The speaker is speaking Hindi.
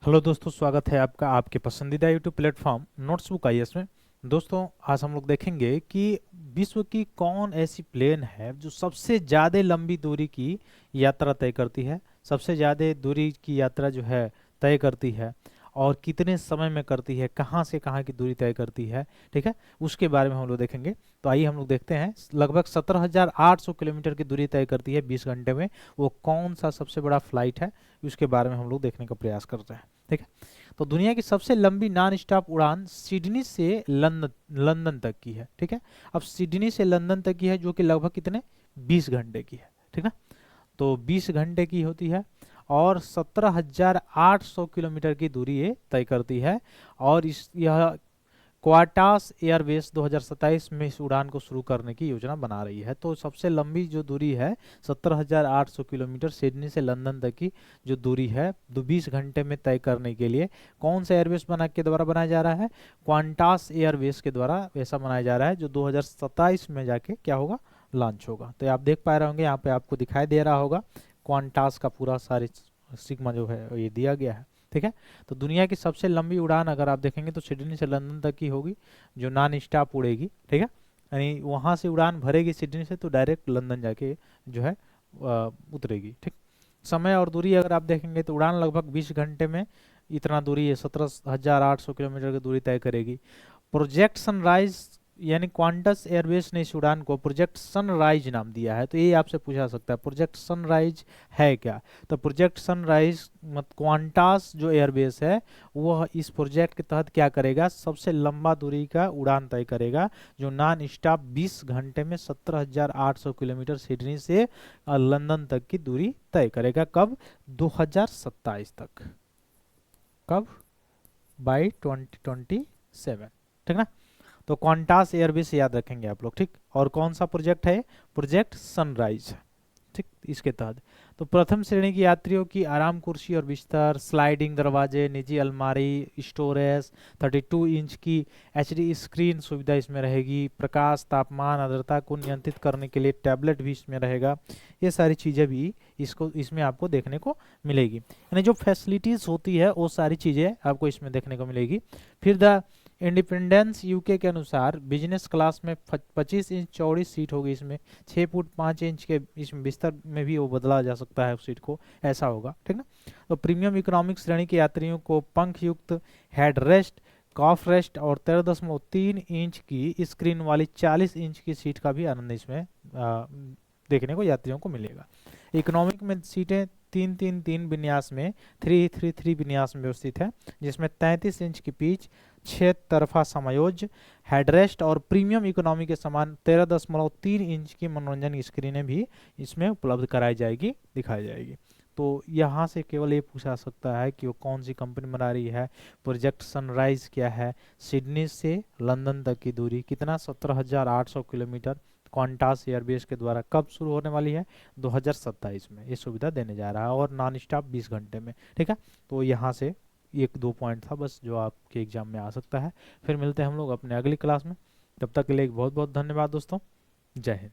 हेलो दोस्तों, स्वागत है आपका आपके पसंदीदा यूट्यूब प्लेटफॉर्म नोट्सबुक आईएएस में। दोस्तों, आज हम लोग देखेंगे कि विश्व की कौन ऐसी प्लेन है जो सबसे ज़्यादा लंबी दूरी की यात्रा तय करती है, सबसे ज़्यादा दूरी की यात्रा जो है तय करती है, और कितने समय में करती है, कहाँ से कहाँ की दूरी तय करती है। ठीक है, उसके बारे में हम लोग देखेंगे। तो आइए हम लोग देखते हैं। लगभग 17,800 किलोमीटर की दूरी तय करती है 20 घंटे में। वो कौन सा सबसे बड़ा फ्लाइट है, उसके बारे में हम लोग देखने का प्रयास करते हैं। ठीक है, तो दुनिया की सबसे लंबी नॉन स्टॉप उड़ान सिडनी से लंदन लंदन तक की है। ठीक है, अब सिडनी से लंदन तक की है, जो कि लगभग कितने 20 घंटे की है। ठीक है, तो 20 घंटे की होती है और 17,800 किलोमीटर की दूरी ये तय करती है। और यह क्वार्टास एयरवेज 2027 में इस उड़ान को शुरू करने की योजना बना रही है। तो सबसे लंबी जो दूरी है 17,800 किलोमीटर सिडनी से लंदन तक की जो दूरी है 20 घंटे में तय करने के लिए कौन सा एयरवेज के द्वारा बनाया जा रहा है? क्वांटास एयरवेज के द्वारा ऐसा बनाया जा रहा है, जो 2027 में जाके क्या होगा, लॉन्च होगा। तो आप देख पा रहे होंगे, यहाँ पे आपको दिखाई दे रहा होगा क्वांटास का पूरा सारे सिग्मा जो है ये दिया गया है। ठीक है, तो दुनिया की सबसे लंबी उड़ान अगर आप देखेंगे तो सिडनी से लंदन तक की होगी, जो नॉन स्टॉप उड़ेगी। ठीक है, यानी वहाँ से उड़ान भरेगी सिडनी से, तो डायरेक्ट लंदन जाके जो है उतरेगी। ठीक, समय और दूरी अगर आप देखेंगे तो उड़ान लगभग 20 घंटे में इतना दूरी है, 17,800 किलोमीटर की दूरी तय करेगी। प्रोजेक्ट सनराइज यानी क्वांटस एयरवेज ने इस उड़ान को प्रोजेक्ट सनराइज नाम दिया है। तो ये आपसे पूछा सकता है प्रोजेक्ट सनराइज है क्या? तो प्रोजेक्ट सनराइज क्वांटास जो एयरबेस है वह इस प्रोजेक्ट के तहत क्या करेगा, सबसे लंबा दूरी का उड़ान तय करेगा, जो नॉन स्टॉप 20 घंटे में 17,800 किलोमीटर सिडनी से लंदन तक की दूरी तय करेगा। कब? 2027 तक। कब? बाई 2027। ठीक ना, तो क्वांटास एयरबेस याद रखेंगे आप लोग। ठीक, और कौन सा प्रोजेक्ट है? Project sunrise. ठीक, इसके तहत तो प्रथम श्रेणी की यात्रियों की आराम कुर्सी और बिस्तर, स्लाइडिंग दरवाजे, निजी अलमारी, स्टोरेज, 32 इंच की एचडी स्क्रीन सुविधा इसमें रहेगी। प्रकाश, तापमान, आर्द्रता को नियंत्रित करने के लिए टैबलेट भी इसमें रहेगा। ये सारी चीज़ें भी इसमें आपको देखने को मिलेगी, यानी जो फैसिलिटीज़ होती है वो सारी चीज़ें आपको इसमें देखने को मिलेगी। फिर द इंडिपेंडेंस यूके के अनुसार बिजनेस क्लास में 25 इंच चौड़ी सीट होगी। इसमें 6 फुट 5 इंच के इसमें बिस्तर में भी वो बदला जा सकता है उस सीट को, ऐसा होगा। ठीक ना, तो प्रीमियम इकोनॉमिक श्रेणी के यात्रियों को पंख युक्त हेड रेस्ट, कॉफ रेस्ट और 13.3 इंच की स्क्रीन वाली 40 इंच की सीट का भी आनंद इसमें देखने को यात्रियों को मिलेगा। इकोनॉमिक में सीटें 3-3-3 विन्यास में 3-3-3 विन्यास में व्यवस्थित है, जिसमें 33 इंच की पिच, 6 तरफा समायोज्य हेडरेस्ट और प्रीमियम इकोनॉमी के समान 13.3 इंच की मनोरंजन स्क्रीनें भी इसमें उपलब्ध कराई जाएगी, दिखाई जाएगी। तो यहाँ से केवल ये पूछा सकता है कि वो कौन सी कंपनी बना रही है, प्रोजेक्ट सनराइज क्या है, सिडनी से लंदन तक की दूरी कितना, 17,800 किलोमीटर, क्वांटास एयरबेस के द्वारा कब शुरू होने वाली है, 2027 में ये सुविधा देने जा रहा है, और नॉन स्टॉप 20 घंटे में। ठीक है, तो यहाँ से एक दो पॉइंट था बस जो आपके एग्जाम में आ सकता है। फिर मिलते हैं हम लोग अपने अगली क्लास में, तब तक के लिए बहुत बहुत धन्यवाद दोस्तों। जय हिंद।